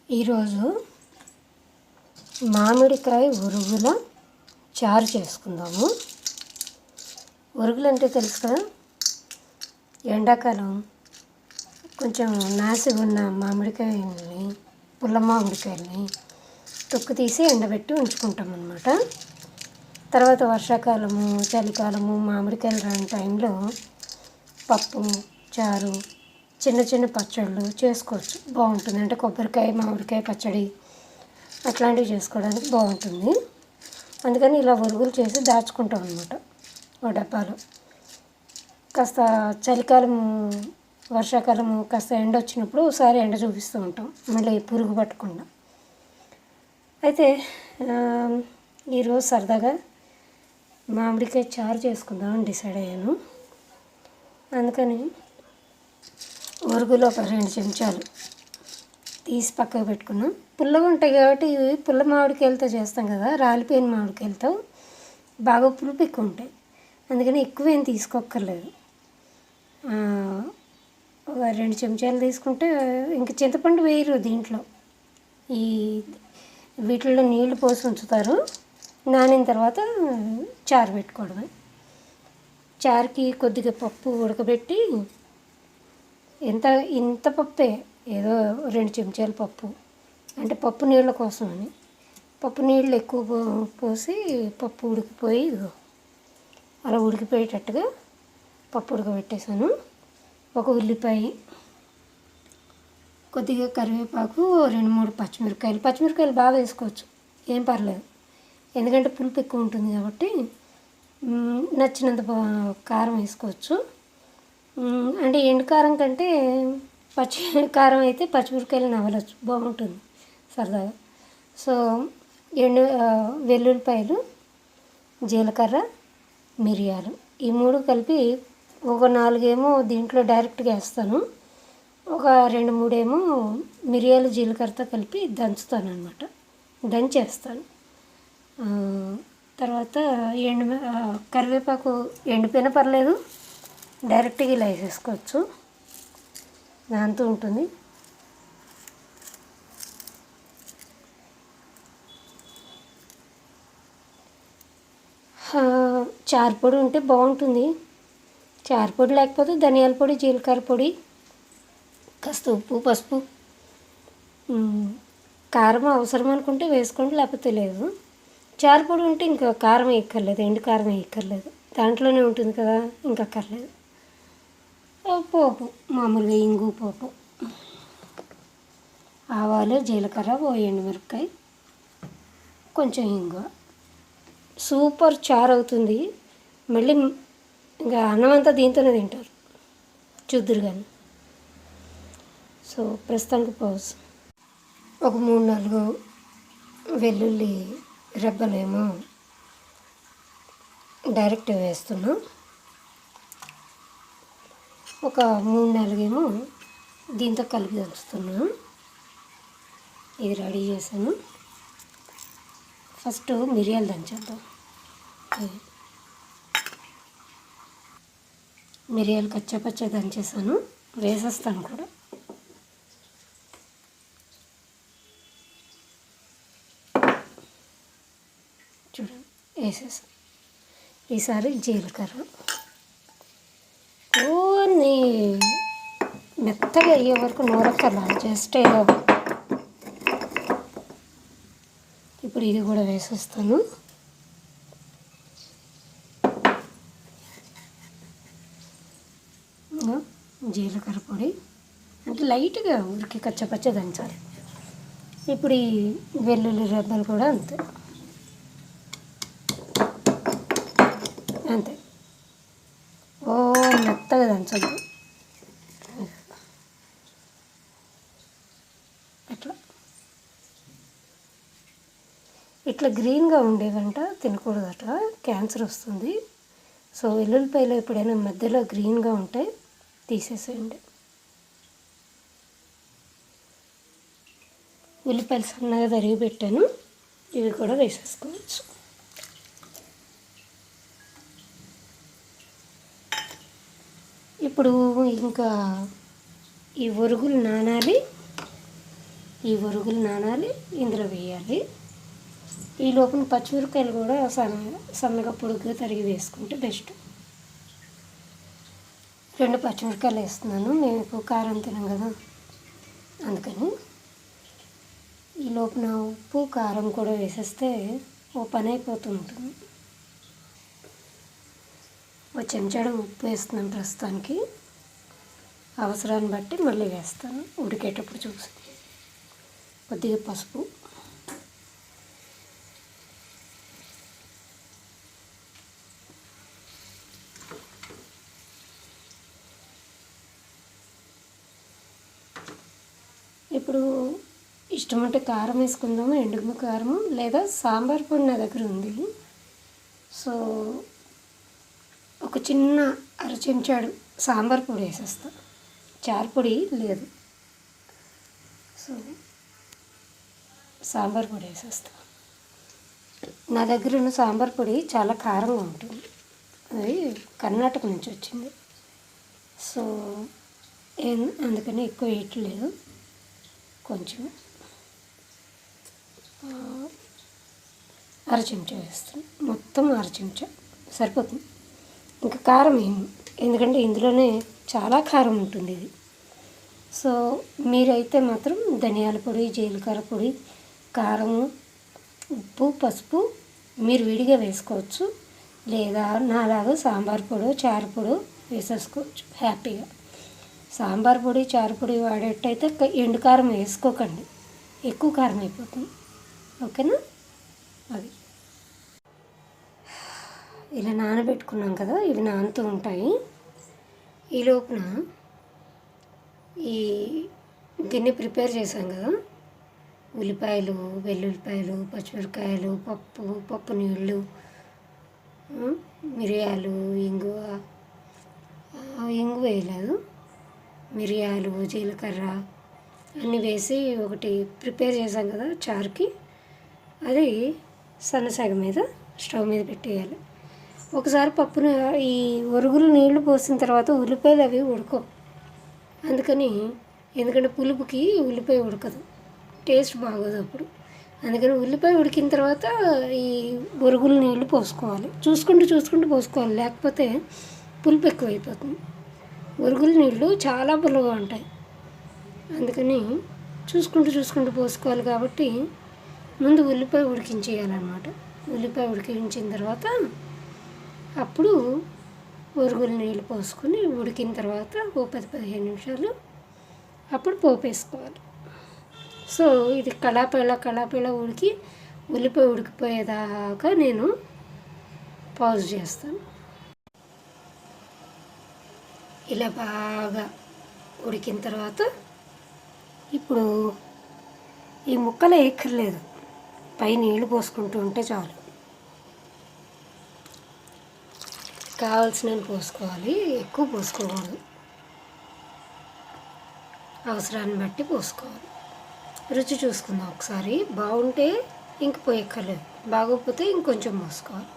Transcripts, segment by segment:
ఈరోజు మామిడికాయ ఉరుగుల చారు చేసుకుందాము. ఉరుగులు అంటే తెలుసు కదా, ఎండాకాలం కొంచెం నాసిగా ఉన్న మామిడికాయల్ని, పుల్ల మామిడికాయల్ని తొక్కు తీసి ఎండబెట్టి ఉంచుకుంటాం అన్నమాట. తర్వాత వర్షాకాలము, చలికాలము మామిడికాయలు రాని టైంలో పప్పు, చారు, చిన్న చిన్న పచ్చళ్ళు చేసుకోవచ్చు. బాగుంటుంది. అంటే కొబ్బరికాయ, మామిడికాయ పచ్చడి అట్లాంటివి చేసుకోవడానికి బాగుంటుంది. అందుకని ఇలా ఉరుగులు చేసి దాచుకుంటాం అన్నమాట ఓ డబ్బాలో. కాస్త చలికాలము, వర్షాకాలము కాస్త ఎండ వచ్చినప్పుడు ఒకసారి ఎండ చూపిస్తూ ఉంటాం, మళ్ళీ పురుగు పట్టకుండా. అయితే ఈరోజు సరదాగా మామిడికాయ చారు చేసుకుందామని డిసైడ్ అయ్యాను. అందుకని ఉరుగులో ఒక 2 చెంచాలు తీసి పక్కకు పెట్టుకున్నాం. పుల్లగా ఉంటాయి కాబట్టి ఇవి పుల్ల మామిడికాయలతో చేస్తాం కదా, రాలిపోయిన మామిడికాయలతో బాగా పులుపు ఎక్కువ ఉంటాయి. అందుకని ఎక్కువ ఏం తీసుకోక్కర్లేదు. ఒక 2 చెంచాలు తీసుకుంటే, ఇంక చింతపండు వేయరు దీంట్లో. ఈ వీటిల్లో నీళ్లు పోసి ఉంచుతారు. నానిన తర్వాత చారు పెట్టుకోవడమే. చారుకి కొద్దిగా పప్పు ఉడకబెట్టి, ఇంత పప్పే, ఏదో 2 చెంచాల పప్పు, అంటే పప్పు నీళ్ళ కోసం అని. పప్పు నీళ్ళు ఎక్కువ పోసి పప్పు ఉడికిపోయి అలా ఉడికిపోయేటట్టుగా పప్పు ఉడకబెట్టేసాను. ఒక ఉల్లిపాయ, కొద్దిగా కరివేపాకు, 2-3 పచ్చిమిరకాయలు బాగా వేసుకోవచ్చు, ఏం పర్లేదు. ఎందుకంటే పులుపు ఎక్కువ ఉంటుంది కాబట్టి నచ్చినంత కారం వేసుకోవచ్చు. అంటే ఎండు కారం కంటే పచ్చి కారం అయితే పచ్చిమిరకాయలు నవలచ్చు, బాగుంటుంది సరదాగా. సో వెల్లుల్లిపాయలు, జీలకర్ర, మిరియాలు, ఈ 3 కలిపి ఒక 4 ఏమో దీంట్లో డైరెక్ట్గా వేస్తాను. ఒక 2-3 ఏమో మిరియాలు, జీలకర్రతో కలిపి దంచుతాను అన్నమాట, దంచేస్తాను. తర్వాత కరివేపాకు ఎండిపోయినా పర్లేదు, డైరెక్ట్గా ఇలా వేసేసుకోవచ్చు, దాంతో ఉంటుంది. చారు పొడి ఉంటే బాగుంటుంది. చారు పొడి లేకపోతే ధనియాల పొడి, జీలకర్ర పొడి, కాస్త ఉప్పు, పసుపు, కారం అవసరం అనుకుంటే వేసుకోండి, లేకపోతే లేదు. చారు పొడి ఉంటే ఇంకా కారం వేయక్కర్లేదు, ఎండు కారం వేయక్కర్లేదు, దాంట్లోనే ఉంటుంది కదా, ఇంకా అక్కర్లేదు. పోపు మామూలుగా ఇంగు పోపు, ఆవాలు, జీలకర్ర, ఓ ఎండుమిరపకాయ, కొంచెం ఇంగువ. సూపర్ చారు అవుతుంది. మళ్ళీ ఇంకా అన్నం అంతా దీంతోనే తింటారు, చూద్దురు కానీ. సో ప్రస్తుతానికి పౌజ్. ఒక 3-4 వెల్లుల్లి రెబ్బలేమో డైరెక్ట్ వేస్తున్నా. ఒక 3-4 ఏమో దీంతో కలిపి దంచుతున్నాను. ఇది రెడీ చేశాను. ఫస్ట్ మిరియాలు దంచేద్దాం. మిరియాలు కచ్చపచ్చ దంచేసాను, వేసేస్తాను కూడా. చూడండి, వేసేసాను. ఈసారి జీలకర్ర కొన్ని మెత్తగా అయ్యే వరకు నూరక్కర్లా, జస్ట్ ఏదో. ఇప్పుడు ఇది కూడా వేసేస్తాను. జీలకర్ర పొడి అంటే లైట్గా ఊరికి కచ్చపచ్చ దంచాలి. ఇప్పుడు ఈ వెల్లుల్లి రెబ్బలు కూడా అంతే. మెత్తగా దంచద్దు, ఇట్లా గ్రీన్గా ఉండేవంట తినకూడదట, క్యాన్సర్ వస్తుంది. సో వెల్లుల్లిపాయలు ఎప్పుడైనా మధ్యలో గ్రీన్గా ఉంటే తీసేసేయండి. ఉల్లిపాయలు సన్నగా తరిగి పెట్టాను, ఇవి కూడా వేసేసుకోవచ్చు. ఇప్పుడు ఇంకా ఈ ఉరుగులు నానాలి. ఈ ఒరుగులు నానాలి, ఇందులో వేయాలి. ఈ లోపల పచ్చిమిరపకాయలు కూడా సన్నగా పొడుగ్గా తరిగి వేసుకుంటే బెస్ట్. 2 పచ్చిమిరపకాయలు వేస్తున్నాను, మేము ఎక్కువ కారం తినం కదా అందుకని. ఈ లోపల ఉప్పు కారం కూడా వేసేస్తే ఓ పని అయిపోతూ ఉంటుంది. ఒక చెంచాడు ఉప్పు వేస్తున్నాను ప్రస్తుతానికి, అవసరాన్ని బట్టి మళ్ళీ వేస్తాను ఉడికేటప్పుడు చూసి. కొద్దిగా పసుపు, ఇప్పుడు ఇష్టమంటే కారం వేసుకుందాము, ఎండుమిరపకాయ కారము, లేదా సాంబార్ పొడి నా దగ్గర ఉంది. సో ఒక చిన్న అర చెంచాడు సాంబార్ పొడి వేసేస్తా, చారు పొడి లేదు. సో సాంబార్ పొడి వేసేస్తా. నా దగ్గర ఉన్న సాంబార్ పొడి చాలా కారంగా ఉంటుంది, అది కర్ణాటక నుంచి వచ్చింది. సో అందుకని ఎక్కువ వేయట్లేదు, కొంచెం అర చెంచా వేస్తాను, మొత్తం అర చెంచా సరిపోతుంది. ఇంకా కారం వేయను, ఎందుకంటే ఇందులోనే చాలా కారం ఉంటుంది ఇది. సో మీరైతే మాత్రం ధనియాల పొడి, జీలకర్ర పొడి, కారము, ఉప్పు, పసుపు మీరు విడిగా వేసుకోవచ్చు, లేదా నాలాగా సాంబార్ పొడి, చారు పొడి వేసేసుకోవచ్చు హ్యాపీగా. సాంబార్ పొడి, చారు పొడి వాడేటైతే ఎండు కారం వేసుకోకండి, ఎక్కువ కారం అయిపోతుంది. ఓకేనా? అది ఇలా నానబెట్టుకున్నాం కదా, ఇవి నానుతూ ఉంటాయి. ఈ లోపున ఈ దీన్ని ప్రిపేర్ చేసాం కదా, ఉల్లిపాయలు, వెల్లుల్లిపాయలు, పచ్చిమిరపకాయలు, పప్పు నీళ్ళు, మిరియాలు, ఇంగువ వేయలేదు, మిరియాలు, జీలకర్ర అన్నీ వేసి ఒకటి ప్రిపేర్ చేసాం కదా చారుకి, అది సన్నసగ మీద స్టవ్ మీద పెట్టేయాలి. ఒకసారి పప్పును ఈ ఒరుగులు నీళ్లు పోసిన తర్వాత ఉల్లిపాయలు అవి ఉడకవు, అందుకని ఎందుకంటే పులుపుకి ఉల్లిపాయ ఉడకదు, టేస్ట్ బాగోదు అప్పుడు. అందుకని ఉల్లిపాయ ఉడికిన తర్వాత ఈ ఒరుగులు నీళ్లు పోసుకోవాలి, చూసుకుంటూ పోసుకోవాలి, లేకపోతే పులుపు ఎక్కువైపోతుంది. ఒరుగుల నీళ్ళు చాలా పుల్లగా ఉంటాయి, అందుకని చూసుకుంటూ పోసుకోవాలి. కాబట్టి ముందు ఉల్లిపాయ ఉడికించేయాలన్నమాట. ఉల్లిపాయ ఉడికించిన తర్వాత అప్పుడు ఒరుగుల నీళ్ళు పోసుకొని ఉడికిన తర్వాత ఓ 10-15 నిమిషాలు అప్పుడు పోపు వేసుకోవాలి. సో ఇది కళాపేళ ఉడికి ఉల్లిపాయ ఉడికిపోయేదాకా నేను పాజ్ చేస్తాను. ఇలా బాగా ఉడికిన తర్వాత ఇప్పుడు ఈ ముక్కలు వేయక్కర్లేదు, పై నీళ్ళు పోసుకుంటూ ఉంటే చాలు. కావాల్సినవి పోసుకోవాలి, ఎక్కువ పోసుకోకూడదు, అవసరాన్ని బట్టి పోసుకోవాలి. రుచి చూసుకుందాం ఒకసారి, బాగుంటే ఇంక పోయక్కర్లేదు, బాగోకపోతే ఇంకొంచెం పోసుకోవాలి.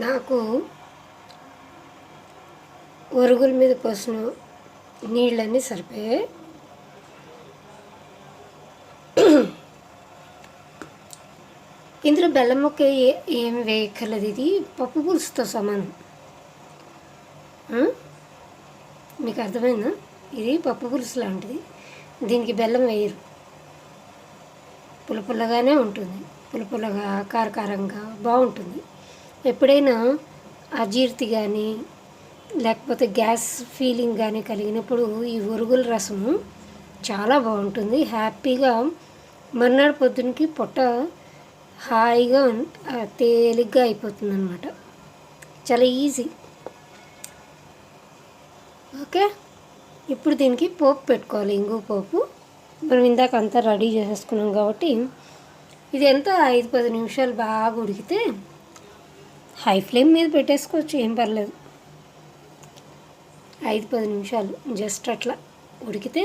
నాకు ఒరుగుల మీద పోసిన నీళ్ళన్నీ సరిపోయాయి. ఇందులో బెల్లం ముక్క ఏమి వేయక్కర్లేదు, ఇది పప్పు పులుసుతో సమానం. మీకు అర్థమైందా? ఇది పప్పు పులుసు లాంటిది, దీనికి బెల్లం వేయరు, పుల్లగానే ఉంటుంది, పుల్లగా కారకారంగా బాగుంటుంది. ఎప్పుడైనా అజీర్తి కానీ లేకపోతే గ్యాస్ ఫీలింగ్ కానీ కలిగినప్పుడు ఈ ఒరుగుల రసము చాలా బాగుంటుంది. హ్యాపీగా మర్నాడు పొద్దునకి పొట్ట హాయిగా తేలిగ్గా అయిపోతుంది అన్నమాట, చాలా ఈజీ. ఓకే, ఇప్పుడు దీనికి పోపు పెట్టుకోవాలి, ఇంగువ పోపు. మనం ఇందాక అంతా రెడీ చేసేసుకున్నాం కాబట్టి ఇది ఎంత 5-10 నిమిషాలు బాగా ఉడికితే హై ఫ్లేమ్ మీద పెట్టేసుకోవచ్చు, ఏం పర్లేదు. 5-10 నిమిషాలు జస్ట్ అట్లా ఉడికితే,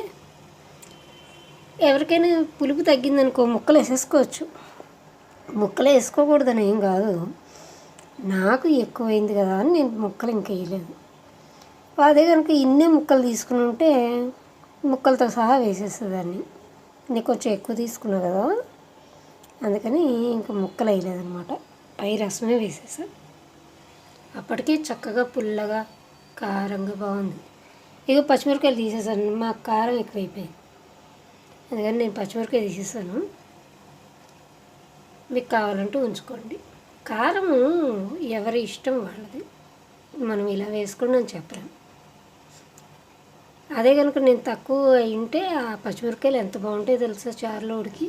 ఎవరికైనా పులుపు తగ్గిందనుకో ముక్కలు వేసేసుకోవచ్చు. ముక్కలు వేసుకోకూడదని ఏం కాదు, నాకు ఎక్కువైంది కదా అని నేను ముక్కలు ఇంకా వేయలేదు. అదే కనుక ఇన్నే ముక్కలు తీసుకుని ఉంటే ముక్కలతో సహా వేసేసేదాన్ని. నేను కొంచెం ఎక్కువ తీసుకున్నా కదా, అందుకని ఇంకా ముక్కలు వేయలేదన్నమాట. పై రసమే వేసేసాను. అప్పటికే చక్కగా పుల్లగా కారంగా బాగుంది. ఇక పచ్చిమిరపకాయలు తీసేసాను, మాకు కారం ఎక్కువైపోయింది, అందుకని నేను పచ్చిమిరపకాయ తీసేసాను. మీకు కావాలంటే ఉంచుకోండి. కారము ఎవరి ఇష్టం వాళ్ళది, మనం ఇలా వేసుకోండి అని చెప్పలేం. అదే కనుక నేను తక్కువ అయింటే ఆ పచ్చిమిరపకాయలు ఎంత బాగుంటాయో తెలుసా, చారులో ఉడికి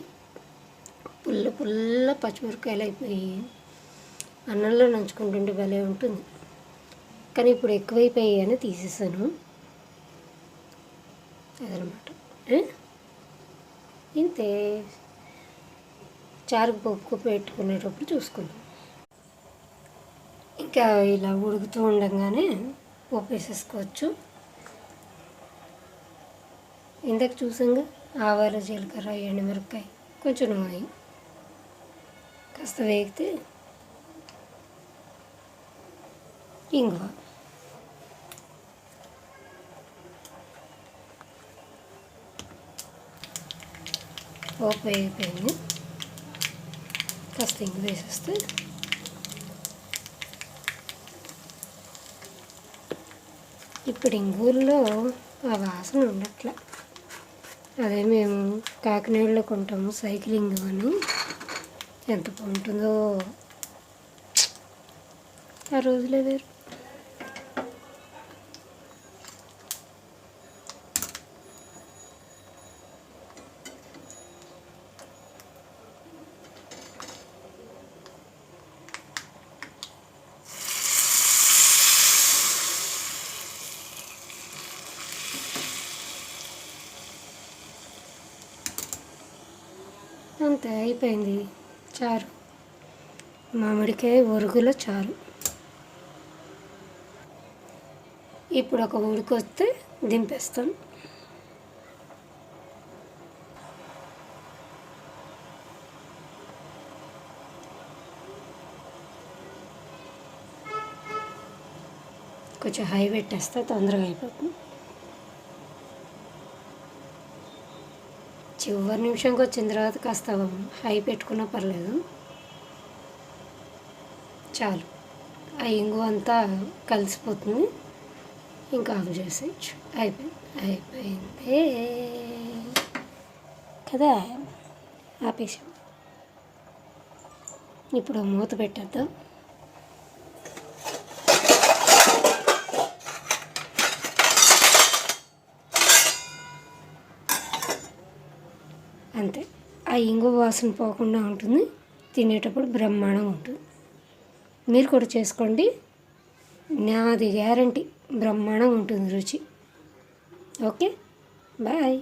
పుల్ల పుల్ల పచ్చిమిరపకాయలు అయిపోయి అన్నంలో నంచుకుంటుంటే భలే ఉంటుంది. కానీ ఇప్పుడు ఎక్కువైపోయాయి అని తీసేసాను. అదనమాట. ఇంతే, చారుకు పప్పు పెట్టుకునేటప్పుడు చూసుకుందాం. ఇంకా ఇలా ఉడుకుతూ ఉండగానే పోపు వేసేసుకోవచ్చు. ఇందాక చూసాంగా, ఆవాలు, జీలకర్ర, ఎండుమిరపకాయ, కొంచెం నూనె కాస్త వేగితే ఇంగువ, పోపు వేగిపోయింది. కాస్త ఇంగువ వేసేస్తే ఇప్పుడు ఇంగువల్లో ఆ వాసన ఉండట్లా. అదే మేము కాకినాడలో కొంటాము సైకిలింగ్ అని, ఎంత బాగుంటుందో. ఆ రోజులే వేరు. అంతే, అయిపోయింది చారు. మామిడికాయ ఒరుగుల చారు. ఇప్పుడు ఒక ఉడికొస్తే దింపేస్తాను. కొంచెం హై పెట్టేస్తే తొందరగా అయిపోతుంది. చివరి నిమిషంకి వచ్చిన తర్వాత కాస్త హై పెట్టుకున్నా పర్లేదు. చాలు, ఆ ఇంగువ అంతా కలిసిపోతుంది. ఇంకా ఆఫ్ చేసేయచ్చు. అయిపోయింది కదా, ఆపేసాం. ఇప్పుడు మూత పెట్టేద్దాం. అంతే, ఆ ఇంగువ వాసన పోకుండా ఉంటుంది. తినేటప్పుడు బ్రహ్మాండంగా ఉంటుంది. మీరు కూడా చేసుకోండి, నాది గ్యారంటీ బ్రహ్మాండంగా ఉంటుంది రుచి. Okay, bye.